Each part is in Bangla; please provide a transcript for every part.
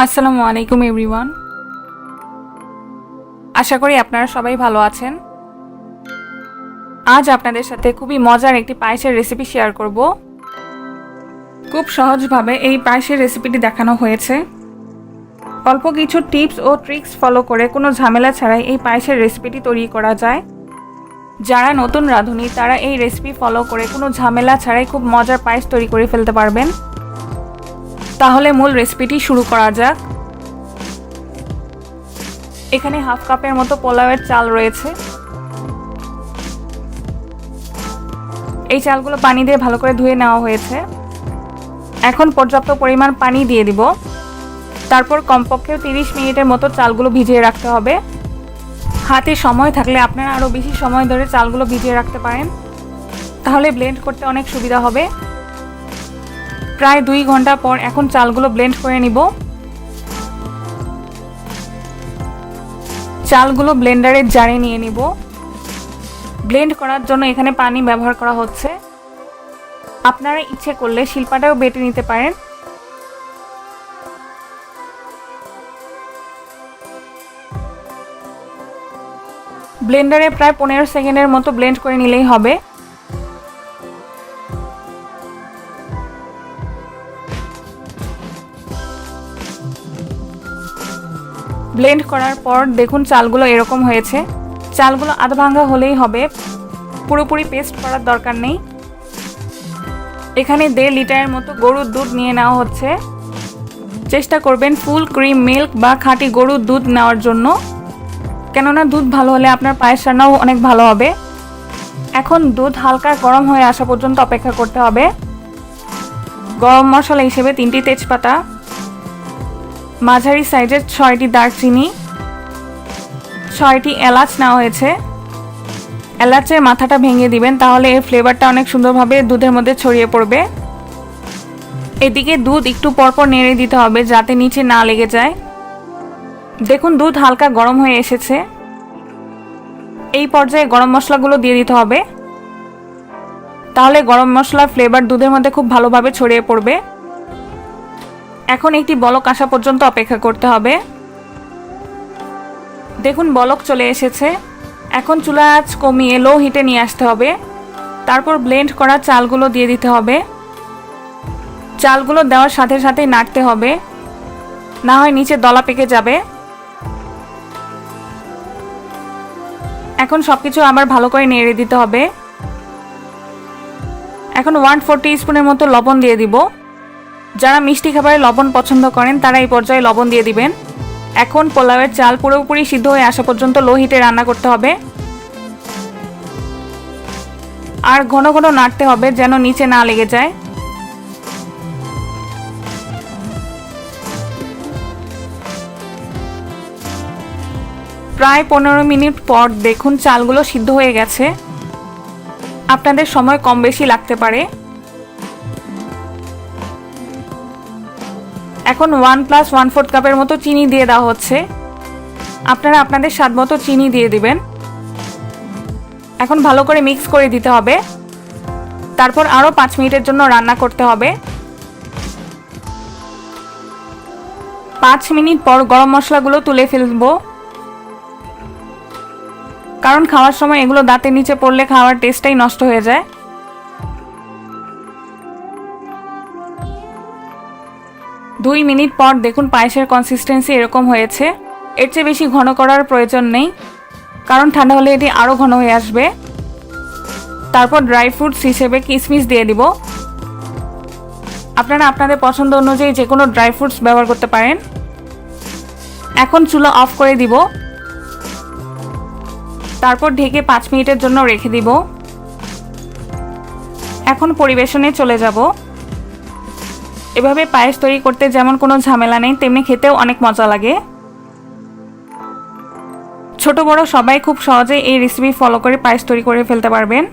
আসসালামু আলাইকুম এভরিওয়ান। আশা করি আপনারা সবাই ভালো আছেন। আজ আপনাদের সাথে খুবই মজার একটি পায়েসের রেসিপি শেয়ার করব। খুব সহজভাবে এই পায়েসের রেসিপিটি দেখানো হয়েছে। অল্প কিছু টিপস ও ট্রিক্স ফলো করে কোনো ঝামেলা ছাড়াই এই পায়েসের রেসিপিটি তৈরি করা যায়। যারা নতুন রাঁধুনি তারা এই রেসিপি ফলো করে কোনো ঝামেলা ছাড়াই খুব মজার পায়েস তৈরি করে ফেলতে পারবেন। তাহলে মূল রেসিপিটি শুরু করা যাক। এখানে হাফ কাপের মতো পোলাওয়ের চাল রয়েছে। এই চালগুলো পানি দিয়ে ভালো করে ধুয়ে নেওয়া হয়েছে। এখন পর্যাপ্ত পরিমাণ পানি দিয়ে দিব। তারপর কমপক্ষে 30 মিনিটের মতো চালগুলো ভিজিয়ে রাখতে হবে। হাতে সময় থাকলে আপনারা আরও বেশি সময় ধরে চালগুলো ভিজিয়ে রাখতে পারেন, তাহলে ব্লেন্ড করতে অনেক সুবিধা হবে। প্রায় 2 ঘন্টা পর এখন চালগুলো ব্লেন্ড করে নিব। চালগুলো ব্লেন্ডারের জারে নিয়ে নিব। ব্লেন্ড করার জন্য এখানে পানি ব্যবহার করা হচ্ছে। আপনারা ইচ্ছে করলে শিলপাটাও বেটে নিতে পারেন। ব্লেন্ডারে প্রায় 15 সেকেন্ডের মতো ব্লেন্ড করে নিলেই হবে। ব্লেন্ড করার পর দেখুন চালগুলো এরকম হয়েছে। চালগুলো আধা ভাঙা হলেই হবে, পুরোপুরি পেস্ট করার দরকার নেই। এখানে 1.5 লিটারের মতো গরুর দুধ নিয়ে নেওয়া হচ্ছে। চেষ্টা করবেন ফুল ক্রিম মিল্ক বা খাঁটি গরুর দুধ নেওয়ার জন্য, কেননা দুধ ভালো হলে আপনার পায়েস রান্নাও অনেক ভালো হবে। এখন দুধ হালকা গরম হয়ে আসা পর্যন্ত অপেক্ষা করতে হবে। গরম মশলা হিসেবে 3টি তেজপাতা, মাঝারি সাইজের 6টি দারচিনি, 6টি এলাচ নেওয়া হয়েছে। এলাচের মাথাটা ভেঙে দিবেন, তাহলে এর ফ্লেভারটা অনেক সুন্দরভাবে দুধের মধ্যে ছড়িয়ে পড়বে। এদিকে দুধ একটু পরপর নেড়ে দিতে হবে যাতে নিচে না লেগে যায়। দেখুন দুধ হালকা গরম হয়ে এসেছে। এই পর্যায়ে গরম মশলাগুলো দিয়ে দিতে হবে, তাহলে গরম মশলার ফ্লেভার দুধের মধ্যে খুব ভালোভাবে ছড়িয়ে পড়বে। এখন একটি বলক আসা পর্যন্ত অপেক্ষা করতে হবে। দেখুন বলক চলে এসেছে। এখন চুলার আঁচ কমিয়ে লো হিটে নিয়ে আসতে হবে। তারপর ব্লেন্ড করা চালগুলো দিয়ে দিতে হবে। চালগুলো দেওয়ার সাথে সাথেই নাড়তে হবে, না হয় নিচে দলা পেকে যাবে। এখন সবকিছু আবার ভালো করে নেড়ে দিতে হবে। এখন 1/4 টিস্পুনের মতো লবণ দিয়ে দিব। যারা মিষ্টি খাবারে লবণ পছন্দ করেন তারা এই পর্যায়ে লবণ দিয়ে দিবেন। এখন পোলাওয়ের চাল পুরোপুরি সিদ্ধ হয়ে আসা পর্যন্ত লো হিটে রান্না করতে হবে। আর ঘন ঘন নাড়তে হবে যেন নিচে না লেগে যায়। প্রায় 15 মিনিট পর দেখুন চালগুলো সিদ্ধ হয়ে গেছে। আপনাদের সময় কম বেশি লাগতে পারে। এখন 1 + 1/4 কাপের মতো চিনি দিয়ে দেওয়া হচ্ছে। আপনারা আপনাদের স্বাদ মতো চিনি দিয়ে দিবেন। এখন ভালো করে মিক্স করে দিতে হবে। তারপর আরও 5 মিনিটের জন্য রান্না করতে হবে। 5 মিনিট পর গরম মশলাগুলো তুলে ফেলবো, কারণ খাওয়ার সময় এগুলো দাঁতের নিচে পড়লে খাওয়ার টেস্টটাই নষ্ট হয়ে যায়। দুই মিনিট পর দেখুন পায়েসের কনসিস্টেন্সি এরকম হয়েছে। এর চেয়ে বেশি ঘন করার প্রয়োজন নেই, কারণ ঠান্ডা হলে এটি আরও ঘন হয়ে আসবে। তারপর ড্রাই ফ্রুটস হিসেবে কিশমিশ দিয়ে দিব। আপনারা আপনাদের পছন্দ অনুযায়ী যে কোনো ড্রাই ফ্রুটস ব্যবহার করতে পারেন। এখন চুলা অফ করে দিব। তারপর ঢেকে 5 মিনিটের জন্য রেখে দিব। এখন পরিবেশনে চলে যাব। এভাবে পায়েস তৈরি করতে যেমন কোনো ঝামেলা নেই, তেমনি খেতেও অনেক মজা লাগে। ছোট বড় সবাই খুব সহজেই এই রেসিপি ফলো করে পায়েস তৈরি করে ফেলতে পারবেন।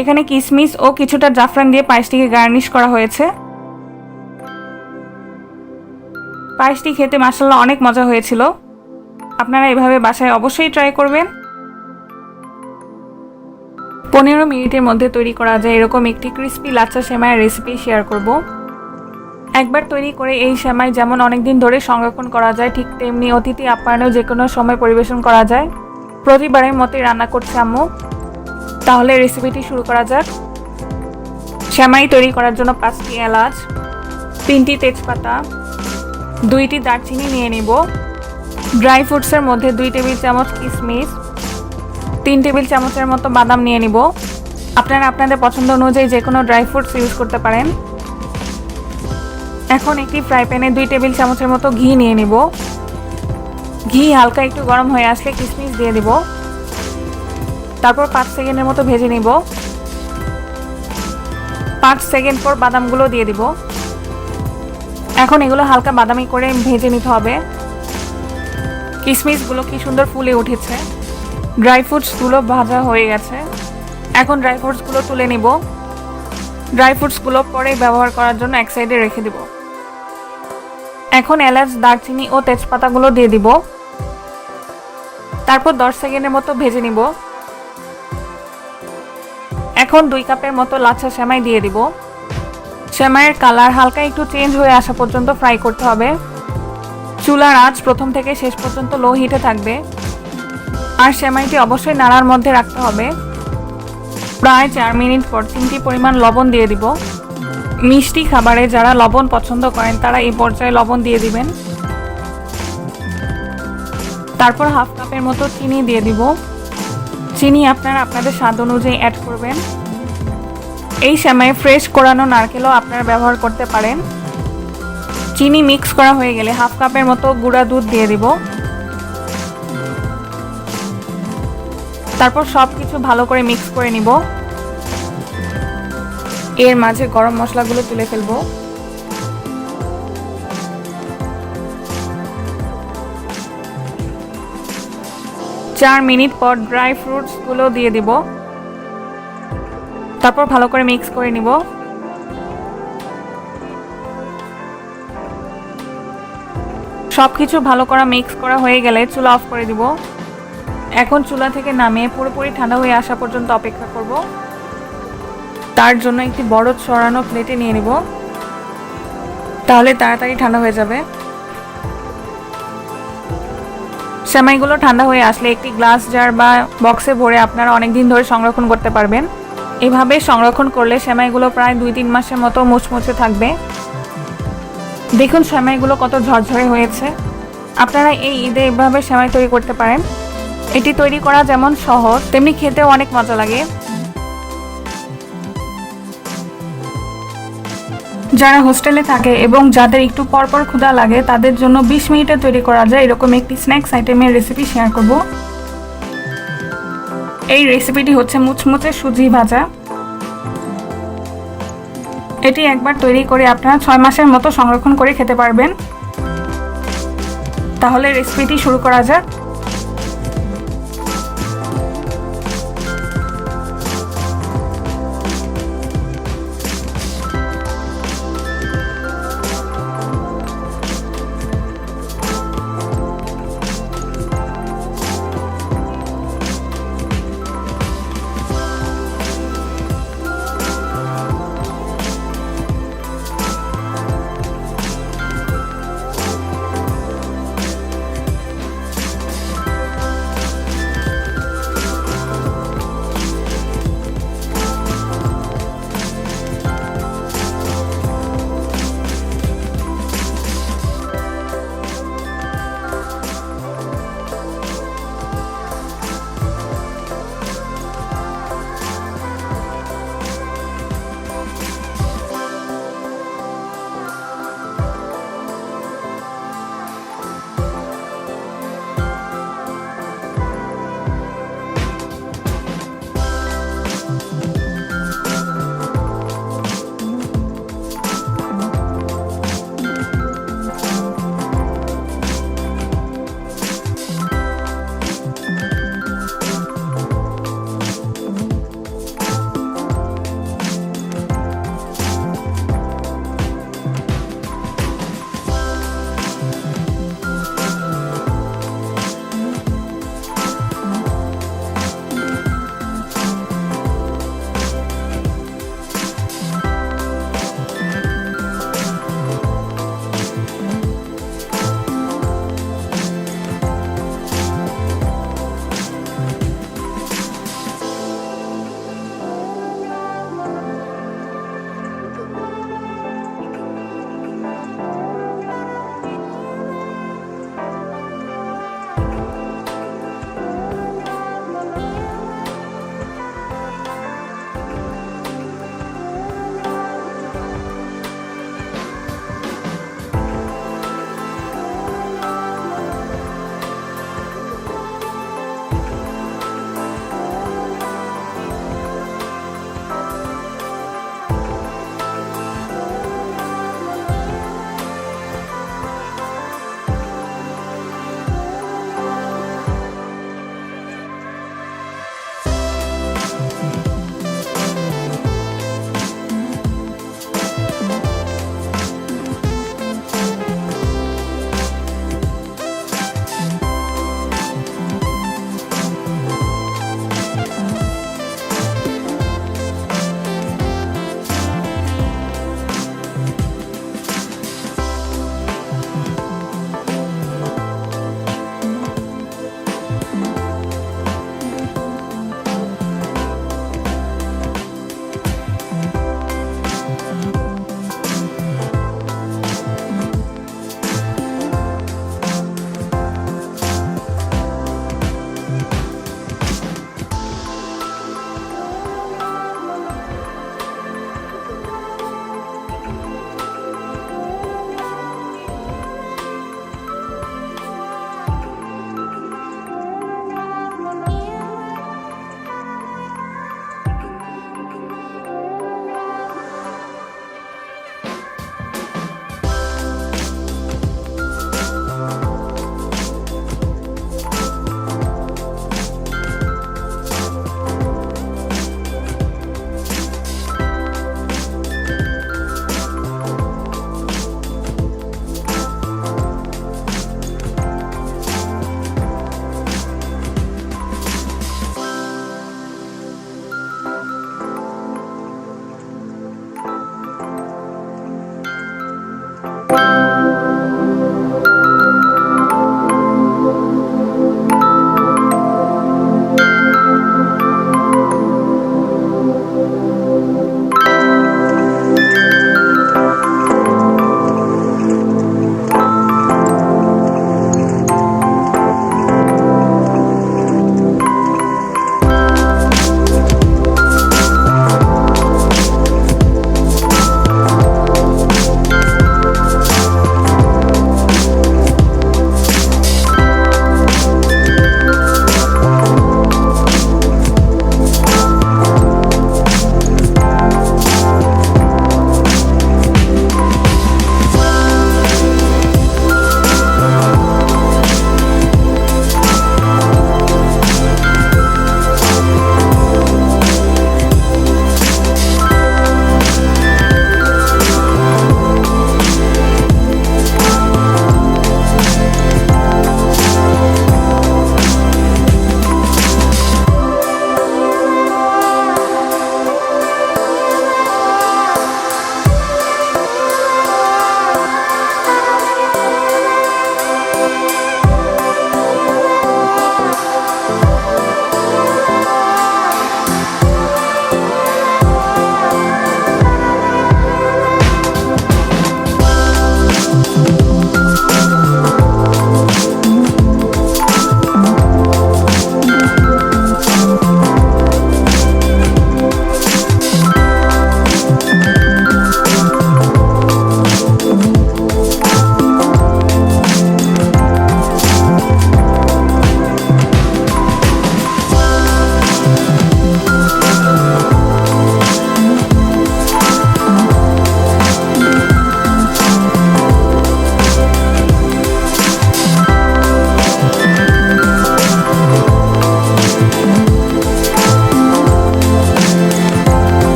এখানে কিশমিশ ও কিছুটা জাফরান দিয়ে পায়েসটিকে গার্নিশ করা হয়েছে। পায়েসটি খেতে মাশাআল্লাহ অনেক মজা হয়েছিল। আপনারা এভাবে বাসায় অবশ্যই ট্রাই করবেন। 15 মিনিটের মধ্যে তৈরি করা যায় এরকম একটি ক্রিস্পি লাচ্ছা সেমাইয়ের রেসিপি শেয়ার করব। একবার তৈরি করে এই সেমাই যেমন অনেকদিন ধরে সংরক্ষণ করা যায়, ঠিক তেমনি অতিথি আপ্যায়নেও যে কোনো সময় পরিবেশন করা যায়। প্রতিবারের মতোই রান্না করছে আম্মু। তাহলে রেসিপিটি শুরু করা যাক। সেমাই তৈরি করার জন্য 5টি এলাচ, 3টি তেজপাতা, 2টি দারচিনি নিয়ে নিব। ড্রাই ফ্রুটসের মধ্যে 2 টেবিল চামচ কিশমিশ, 3 টেবিল চামচের মতো বাদাম নিয়ে নিব। আপনারা আপনাদের পছন্দ অনুযায়ী যে কোনো ড্রাই ফ্রুটস ইউজ করতে পারেন। এখন একটি ফ্রাই প্যানে 2 টেবিল চামচের মতো ঘি নিয়ে নিব। ঘি হালকা একটু গরম হয়ে আসলে কিশমিশ দিয়ে দিব। তারপর 5 সেকেন্ডের মতো ভেজে নিব। 5 সেকেন্ড পর বাদামগুলো দিয়ে দিব। এখন এগুলো হালকা বাদামি করে ভেজে নিতে হবে। কিশমিশগুলো কি সুন্দর ফুলে উঠেছে। ড্রাই ফ্রুটসগুলো ভাজা হয়ে গেছে। এখন ড্রাই ফ্রুটসগুলো তুলে নিব। ড্রাই ফ্রুটসগুলো পরে ব্যবহার করার জন্য এক সাইডে রেখে দিব। এখন এলাচ, দারচিনি ও তেজপাতাগুলো দিয়ে দিব। তারপর 10 সেকেন্ডের মতো ভেজে নিব। এখন 2 কাপের মতো লাচ্ছা সেমাই দিয়ে দিব। সেমাইয়ের কালার হালকা একটু চেঞ্জ হয়ে আসা পর্যন্ত ফ্রাই করতে হবে। চুলার আঁচ প্রথম থেকে শেষ পর্যন্ত লো হিটে থাকবে। আর সেমাইটি অবশ্যই নাড়ার মধ্যে রাখতে হবে। প্রায় 4 মিনিট পর চিমটি পরিমাণ লবণ দিয়ে দিব। মিষ্টি খাবারে যারা লবণ পছন্দ করেন তারা এই পর্যায়ে লবণ দিয়ে দিবেন। তারপর হাফ কাপের মতো চিনি দিয়ে দিব। চিনি আপনারা আপনাদের স্বাদ অনুযায়ী অ্যাড করবেন। এই সেমাই ফ্রেশ কোরানো নারকেলও আপনারা ব্যবহার করতে পারেন। চিনি মিক্স করা হয়ে গেলে হাফ কাপের মতো গুঁড়া দুধ দিয়ে দিব। তারপর সব কিছু ভালো করে মিক্স করে নিব। এর মাঝে গরম মশলাগুলো তুলে ফেলব। চার মিনিট পর ড্রাই ফ্রুটসগুলো দিয়ে দিব। তারপর ভালো করে মিক্স করে নিব। সবকিছু ভালো করে মিক্স করা হয়ে গেলে চুলা অফ করে দিব। এখন চুলা থেকে নামিয়ে পুরোপুরি ঠান্ডা হয়ে আসা পর্যন্ত অপেক্ষা করব। তার জন্য একটি বড় ছড়ানো প্লেটে নিয়ে নিব, তাহলে তাড়াতাড়ি ঠান্ডা হয়ে যাবে। সেমাইগুলো ঠান্ডা হয়ে আসলে একটি গ্লাস জার বা বক্সে ভরে আপনারা অনেক দিন ধরে সংরক্ষণ করতে পারবেন। এভাবে সংরক্ষণ করলে সেমাইগুলো প্রায় 2-3 মাসের মতো মুচমুচে থাকবে। দেখুন সেমাইগুলো কত ঝরঝরে হয়েছে। আপনারা এই ঈদে এভাবে সেমাই তৈরি করতে পারেন। এটি তৈরি করা যেমন সহজ, তেমনি খেতেও অনেক মজা লাগে। যারা হোস্টেলে থাকে এবং যাদের একটু পরপর ক্ষুধা লাগে তাদের জন্য 20 মিনিটে তৈরি করা যায় এরকম একটি স্ন্যাক্স আইটেমের রেসিপি শেয়ার করব। এই রেসিপিটি হচ্ছে মুচমুচে সুজি ভাজা। এটি একবার তৈরি করে আপনারা 6 মাসের মতো সংরক্ষণ করে খেতে পারবেন। তাহলে রেসিপিটি শুরু করা যাক।